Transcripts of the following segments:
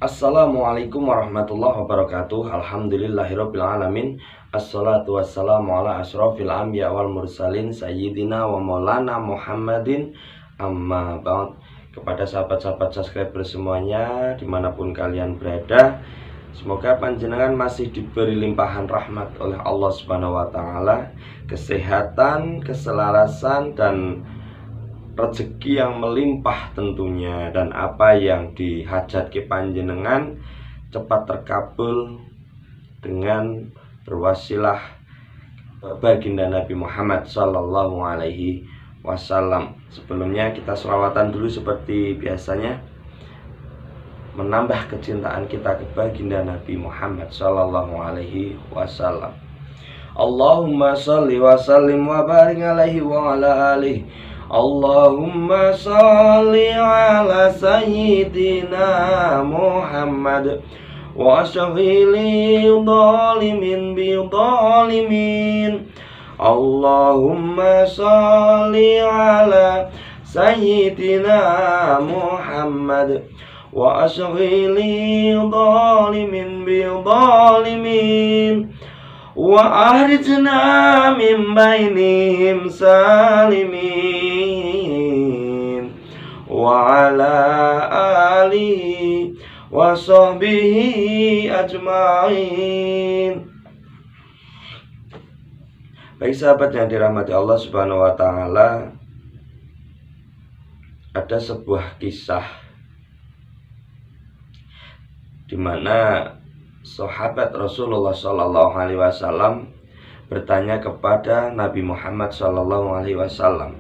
Assalamualaikum warahmatullahi wabarakatuh. Alhamdulillahirabbil alamin. Assalatu wassalamu ala asyrofil anbiya wal mursalin sayyidina wa maulana Muhammadin amma ba'd. Kepada sahabat-sahabat subscriber semuanya dimanapun kalian berada, semoga panjenengan masih diberi limpahan rahmat oleh Allah Subhanahu wa taala, kesehatan, keselarasan dan rezeki yang melimpah tentunya, dan apa yang dihajatke panjenengan cepat terkabul dengan berwasilah baginda Nabi Muhammad Sallallahu Alaihi Wasallam. Sebelumnya kita selawatan dulu seperti biasanya, menambah kecintaan kita ke baginda Nabi Muhammad Sallallahu Alaihi Wasallam. Allahumma salli wa sallim wa barik alaihi wa ala alihi. Allahumma salli ala sayyidina Muhammad wa ashghili dhalimin bi dhalimin. Allahumma salli ala sayyidina Muhammad wa ashghili dhalimin bi dhalimin. Wa ahrijna min bainihim salimin. Wa ala alihi wa sahbihi ajma'in. Baik sahabat yang dirahmati Allah Subhanahu wa taala, ada sebuah kisah di mana sahabat Rasulullah Sallallahu Alaihi Wasallam bertanya kepada Nabi Muhammad Sallallahu Alaihi Wasallam.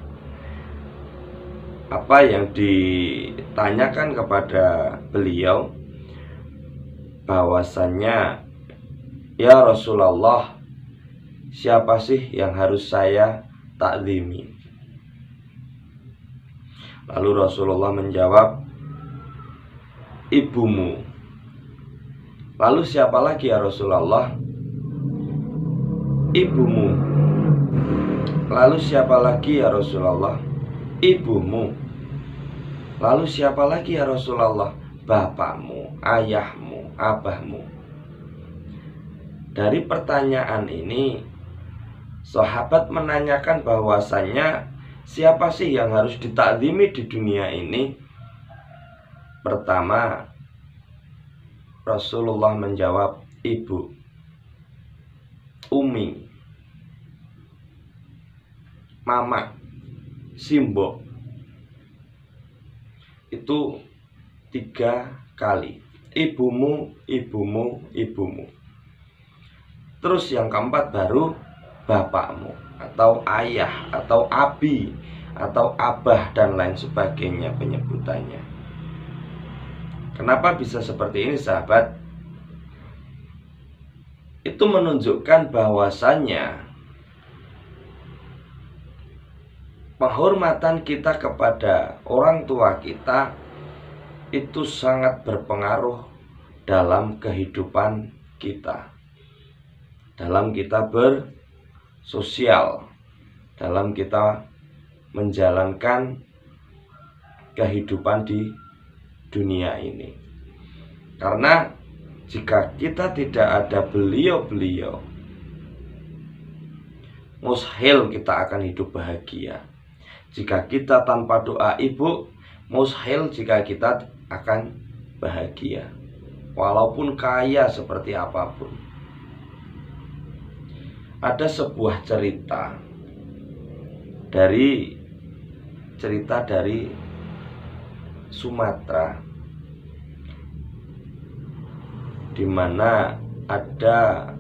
Apa yang ditanyakan kepada beliau, bahwasannya, ya Rasulullah, siapa sih yang harus saya takzimi? Lalu Rasulullah menjawab, ibumu. Lalu siapa lagi ya Rasulullah? Ibumu. Lalu siapa lagi ya Rasulullah? Ibumu. Lalu siapa lagi ya Rasulullah? Bapakmu, ayahmu, abahmu. Dari pertanyaan ini, sahabat menanyakan bahwasannya, siapa sih yang harus ditakzimi di dunia ini? Pertama, Rasulullah menjawab, ibu, umi, mama, simbo. Itu 3 kali. Ibumu, ibumu, ibumu. Terus yang keempat baru bapakmu, atau ayah, atau abi, atau abah, dan lain sebagainya penyebutannya. Kenapa bisa seperti ini sahabat? Itu menunjukkan bahwasannya penghormatan kita kepada orang tua kita itu sangat berpengaruh dalam kehidupan kita, dalam kita bersosial, dalam kita menjalankan kehidupan di dunia ini. Karena jika kita tidak ada beliau-beliau, mustahil kita akan hidup bahagia. Jika kita tanpa doa ibu, mustahil jika kita akan bahagia, walaupun kaya seperti apapun. Ada sebuah cerita dari Sumatera, di mana ada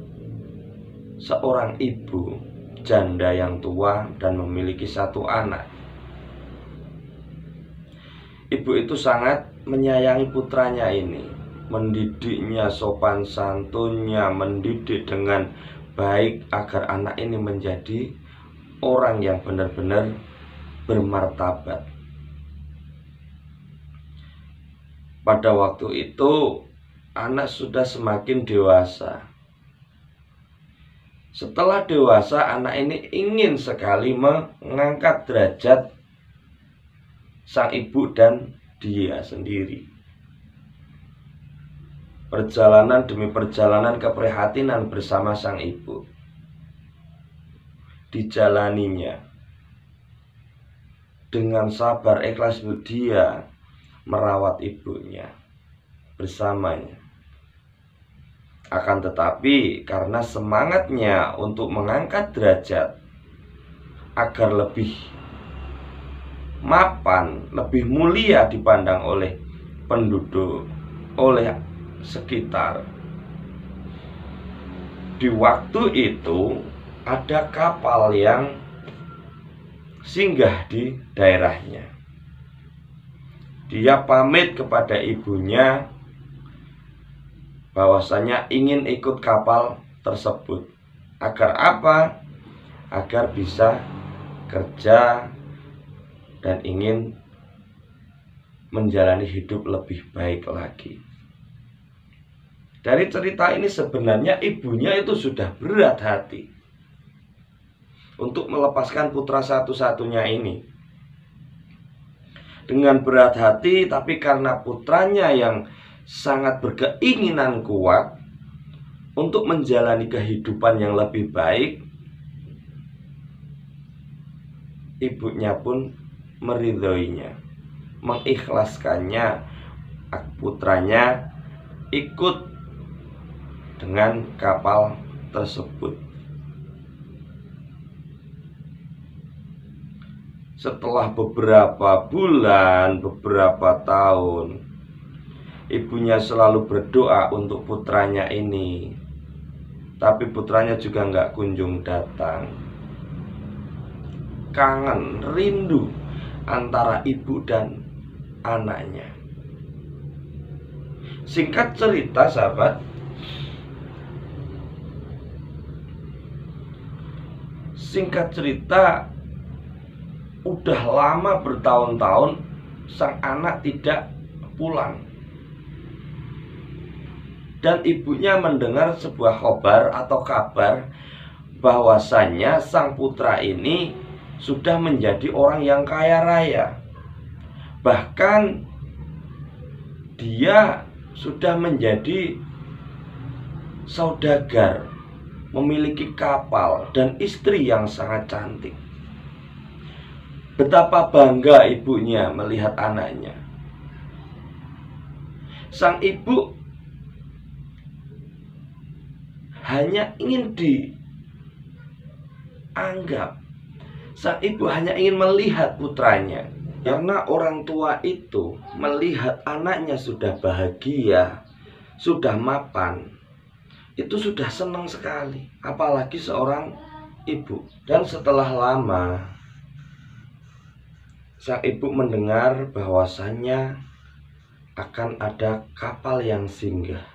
seorang ibu janda yang tua dan memiliki 1 anak. Ibu itu sangat menyayangi putranya ini, mendidiknya sopan santunnya, mendidik dengan baik agar anak ini menjadi orang yang benar-benar bermartabat. Pada waktu itu anak sudah semakin dewasa. Setelah dewasa, anak ini ingin sekali mengangkat derajat sang ibu dan dia sendiri. perjalanan demi perjalanan keprihatinan bersama sang ibu. Dijalaninya dengan sabar ikhlas dia merawat ibunya bersamanya. Akan tetapi karena semangatnya untuk mengangkat derajat agar lebih mapan, lebih mulia dipandang oleh penduduk, oleh sekitar. Di waktu itu ada kapal yang singgah di daerahnya. Dia pamit kepada ibunya bahwasanya ingin ikut kapal tersebut. Agar apa? Agar bisa kerja dan ingin menjalani hidup lebih baik lagi. Dari cerita ini sebenarnya ibunya itu sudah berat hati untuk melepaskan putra satu-satunya ini. Dengan berat hati, tapi karena putranya yang sangat berkeinginan kuat untuk menjalani kehidupan yang lebih baik, ibunya pun meridhoinya, mengikhlaskannya, putranya ikut dengan kapal tersebut. Setelah beberapa bulan, beberapa tahun, ibunya selalu berdoa untuk putranya ini, tapi putranya juga nggak kunjung datang. Kangen, rindu antara ibu dan anaknya. Singkat cerita sahabat, udah lama bertahun-tahun sang anak tidak pulang. Dan ibunya mendengar sebuah kabar bahwasannya sang putra ini sudah menjadi orang yang kaya raya. Bahkan dia sudah menjadi saudagar, memiliki kapal dan istri yang sangat cantik. Betapa bangga ibunya melihat anaknya. Sang ibu hanya ingin dianggap, sang ibu hanya ingin melihat putranya. Karena orang tua itu melihat anaknya sudah bahagia, sudah mapan, itu sudah senang sekali. Apalagi seorang ibu. Dan setelah lama, sang ibu mendengar bahwasannya akan ada kapal yang singgah.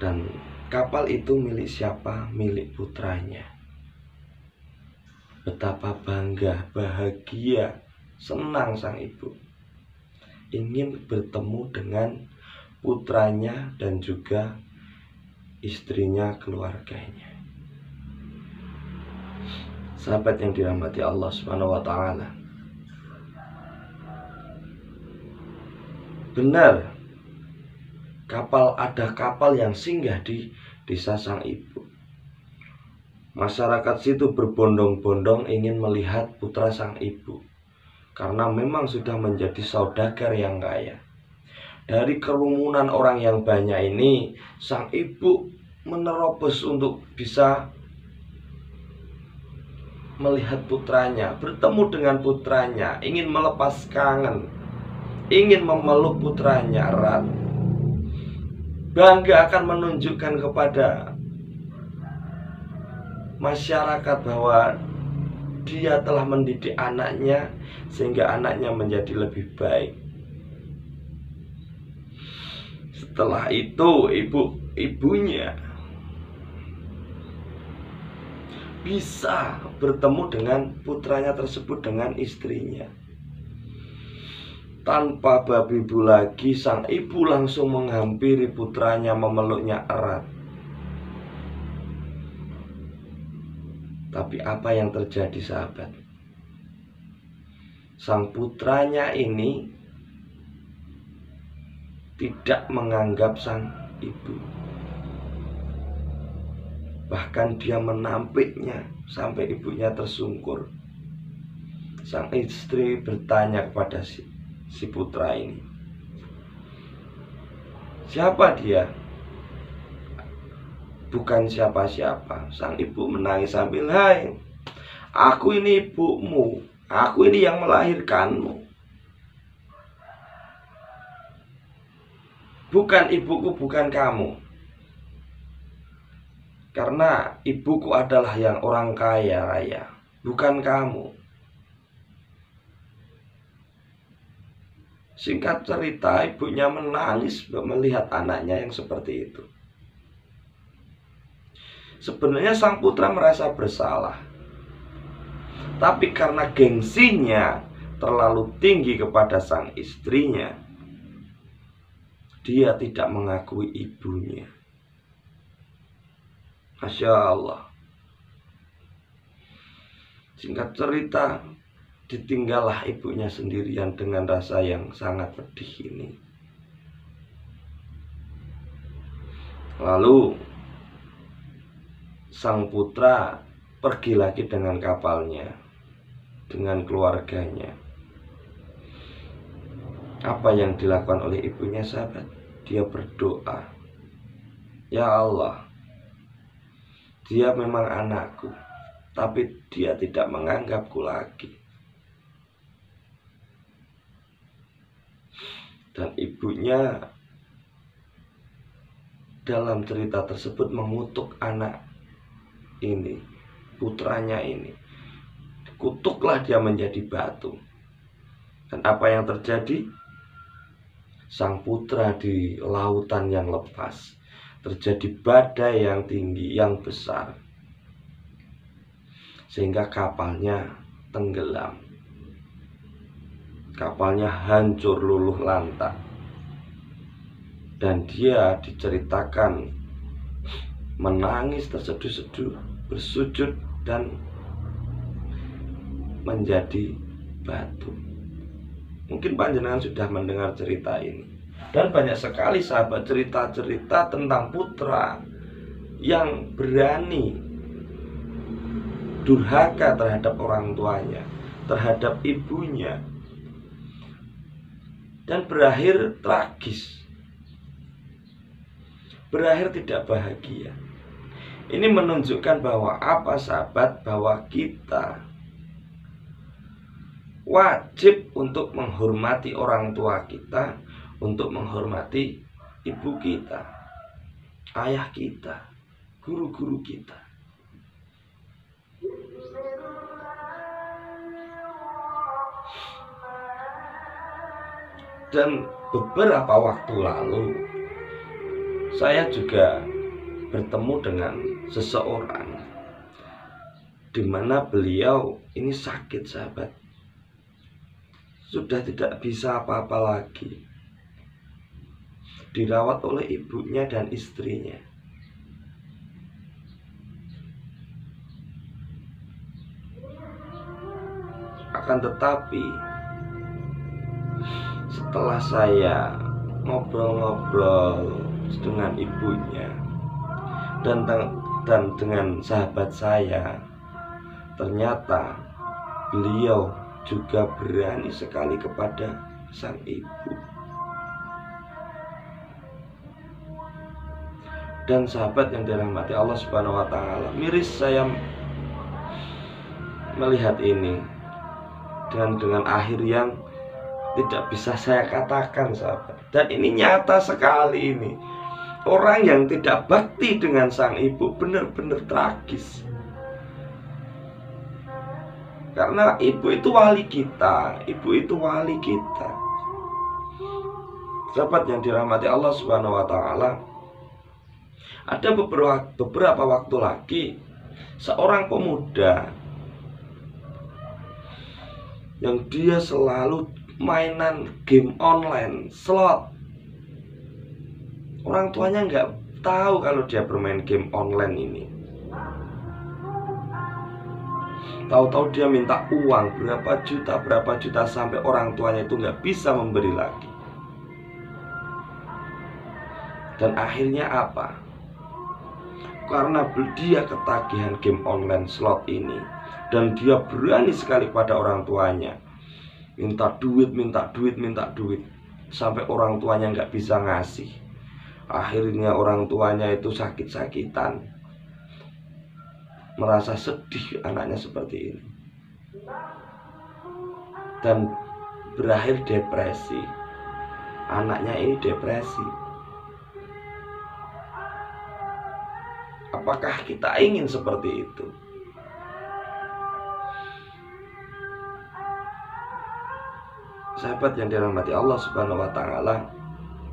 Dan kapal itu milik siapa? Milik putranya. Betapa bangga, bahagia, senang sang ibu. Ingin bertemu dengan putranya dan juga istrinya, keluarganya. Sahabat yang dirahmati Allah Subhanahu wa ta'ala, benar, ada kapal yang singgah di desa sang ibu. Masyarakat situ berbondong-bondong ingin melihat putra sang ibu, karena memang sudah menjadi saudagar yang kaya. Dari kerumunan orang yang banyak ini, sang ibu menerobos untuk bisa melihat putranya, bertemu dengan putranya, ingin melepas kangen, ingin memeluk putranya erat. Bangga akan menunjukkan kepada masyarakat bahwa dia telah mendidik anaknya sehingga anaknya menjadi lebih baik. Setelah itu ibunya bisa bertemu dengan putranya tersebut, dengan istrinya. Tanpa babi bu lagi, sang ibu langsung menghampiri putranya, memeluknya erat. Tapi apa yang terjadi sahabat? Sang putranya ini tidak menganggap sang ibu. Bahkan dia menampiknya sampai ibunya tersungkur. Sang istri bertanya kepada si putra ini, siapa dia? Bukan siapa-siapa. Sang ibu menangis sambil, hai, aku ini ibumu, aku ini yang melahirkanmu. Bukan ibuku, bukan kamu. Karena ibuku adalah yang orang kaya raya, bukan kamu. Singkat cerita, ibunya menangis melihat anaknya yang seperti itu. Sebenarnya sang putra merasa bersalah, tapi karena gengsinya terlalu tinggi kepada sang istrinya, dia tidak mengakui ibunya. Masya Allah. Singkat cerita, ditinggallah ibunya sendirian dengan rasa yang sangat pedih ini. Lalu sang putra pergi lagi dengan kapalnya, dengan keluarganya. Apa yang dilakukan oleh ibunya, sahabat? Dia berdoa, ya Allah, dia memang anakku, tapi dia tidak menganggapku lagi. Dan ibunya dalam cerita tersebut mengutuk anak ini, putranya ini. Kutuklah dia menjadi batu. Dan apa yang terjadi? Sang putra di lautan yang lepas, terjadi badai yang tinggi, yang besar, sehingga kapalnya tenggelam. Kapalnya hancur luluh lantak. Dan dia diceritakan menangis terseduh-seduh, bersujud dan menjadi batu. Mungkin panjenengan sudah mendengar cerita ini. Dan banyak sekali sahabat cerita-cerita tentang putra yang berani durhaka terhadap orang tuanya, terhadap ibunya, dan berakhir tragis, berakhir tidak bahagia. Ini menunjukkan bahwa apa, sahabat? Bahwa kita wajib untuk menghormati orang tua kita, untuk menghormati ibu kita, ayah kita, guru-guru kita. Dan beberapa waktu lalu saya juga bertemu dengan seseorang di mana beliau ini sakit, sahabat. Sudah tidak bisa apa-apa lagi. Dirawat oleh ibunya dan istrinya. Akan tetapi setelah saya ngobrol-ngobrol dengan ibunya dan dengan sahabat saya, ternyata beliau juga berani sekali kepada sang ibu. Dan sahabat yang dirahmati Allah Subhanahu wa taala, miris saya melihat ini dengan akhir yang tidak bisa saya katakan, sahabat. Dan ini nyata sekali ini. Orang yang tidak bakti dengan sang ibu benar-benar tragis. Karena ibu itu wali kita, ibu itu wali kita. Sahabat yang dirahmati Allah Subhanahu wa taala, ada beberapa waktu lagi seorang pemuda yang dia selalu mainan game online, slot. Orang tuanya nggak tahu kalau dia bermain game online ini. Tahu-tahu dia minta uang berapa juta sampai orang tuanya itu nggak bisa memberi lagi. Dan akhirnya apa? Karena dia ketagihan game online slot ini, dan dia berani sekali pada orang tuanya, minta duit, sampai orang tuanya nggak bisa ngasih. Akhirnya orang tuanya itu sakit-sakitan, merasa sedih anaknya seperti ini, dan berakhir depresi. Anaknya ini depresi. Apakah kita ingin seperti itu? Sahabat yang dirahmati Allah Subhanahu wa Ta'ala,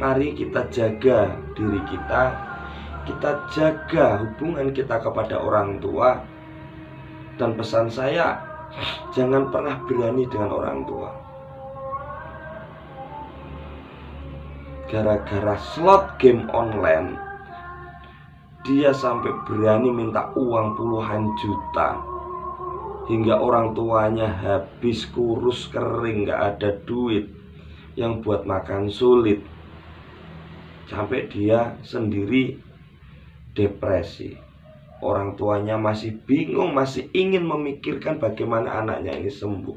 mari kita jaga diri kita jaga hubungan kita kepada orang tua. Dan pesan saya, jangan pernah berani dengan orang tua. Gara-gara slot game online, dia sampai berani minta uang puluhan juta, hingga orang tuanya habis kurus kering, gak ada duit, yang buat makan sulit, sampai dia sendiri depresi. Orang tuanya masih bingung, masih ingin memikirkan bagaimana anaknya ini sembuh,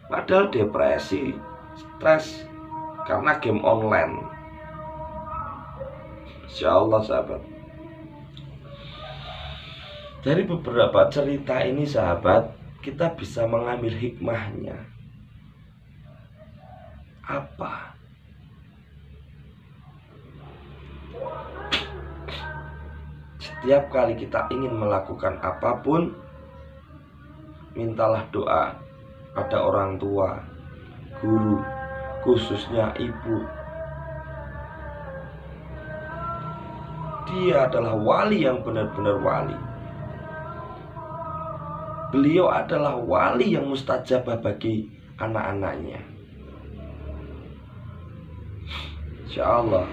padahal depresi, stres karena game online. Insya Allah sahabat, dari beberapa cerita ini sahabat, kita bisa mengambil hikmahnya. Apa? Setiap kali kita ingin melakukan apapun, mintalah doa pada orang tua, guru, khususnya ibu. Dia adalah wali yang benar-benar wali. Beliau adalah wali yang mustajabah bagi anak-anaknya. Insya Allah,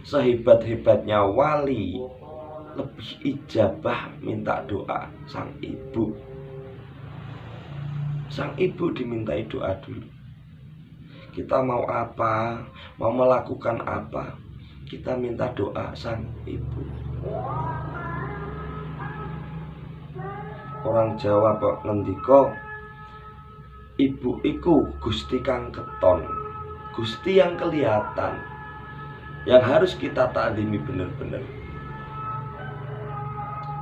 sehebat-hebatnya wali, lebih ijabah minta doa sang ibu. Sang ibu dimintai doa dulu. Kita mau apa, mau melakukan apa, kita minta doa sang ibu. Orang Jawa kok ngendika, ibu iku Gusti kang keton, Gusti yang kelihatan, yang harus kita taklimi benar-benar.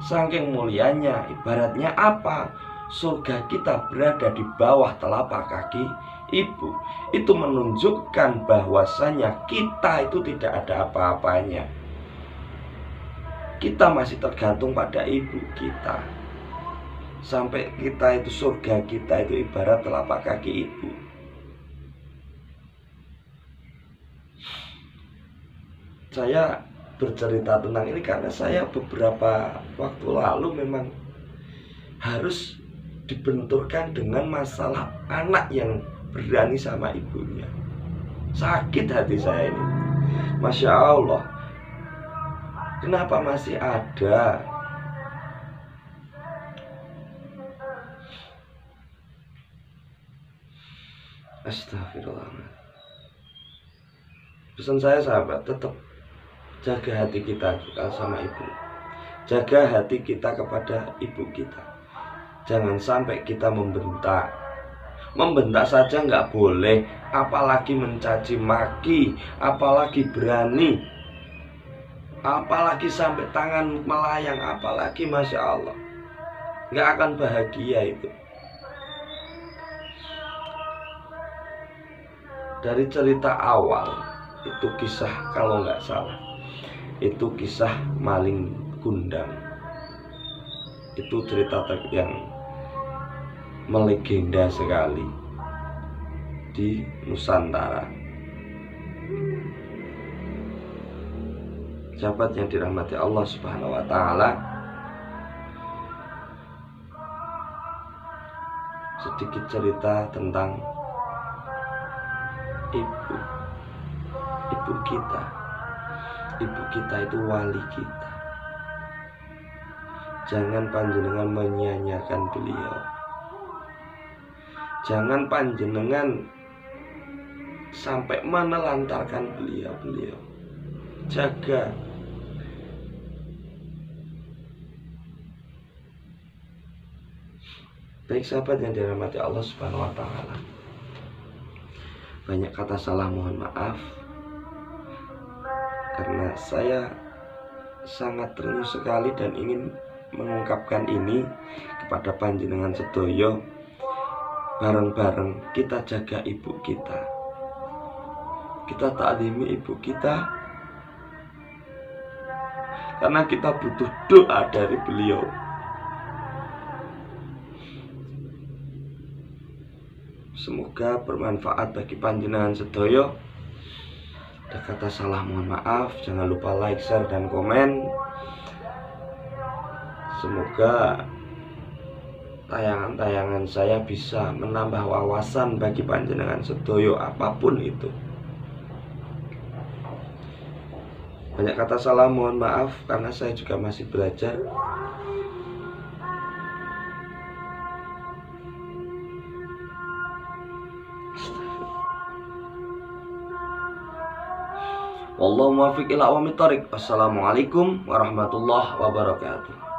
Saking mulianya, ibaratnya apa? Surga kita berada di bawah telapak kaki ibu. Itu menunjukkan bahwasanya kita itu tidak ada apa-apanya. Kita masih tergantung pada ibu kita. Sampai kita itu, surga kita itu ibarat telapak kaki ibu. Saya bercerita tentang ini karena saya beberapa waktu lalu memang harus dibenturkan dengan masalah anak yang berani sama ibunya. Sakit hati saya ini. Masya Allah, kenapa masih ada? Astagfirullahaladzim. Pesan saya sahabat, tetap jaga hati kita sama ibu. Jaga hati kita kepada ibu kita. Jangan sampai kita membentak. Membentak saja nggak boleh, apalagi mencaci maki, apalagi berani, apalagi sampai tangan melayang, apalagi Masya Allah. Nggak akan bahagia itu. Dari cerita awal, itu kisah kalau nggak salah, itu kisah maling kundang. Itu cerita yang melegenda sekali di Nusantara. Sahabat yang dirahmati Allah Subhanahu wa Ta'ala, sedikit cerita tentang ibu kita. Ibu kita itu wali kita. Jangan panjenengan menyia-nyiakan beliau. Jangan panjenengan sampai menelantarkan beliau. Jaga. Baik sahabat yang dirahmati Allah Subhanahu wa taala. Banyak kata salah, mohon maaf. Karena saya sangat terus sekali dan ingin mengungkapkan ini kepada panjenengan sedoyo. Bareng-bareng kita jaga ibu kita. Kita taklimi ibu kita. Karena kita butuh doa dari beliau. Semoga bermanfaat bagi panjenengan sedoyo. Ada kata salah, mohon maaf. Jangan lupa like, share, dan komen. Semoga tayangan-tayangan saya bisa menambah wawasan bagi panjenengan sedoyo apapun itu. Banyak kata salah, mohon maaf, karena saya juga masih belajar. Wallahu muwaffiq ila aqwamit thoriq. Wassalamualaikum warahmatullahi wabarakatuh.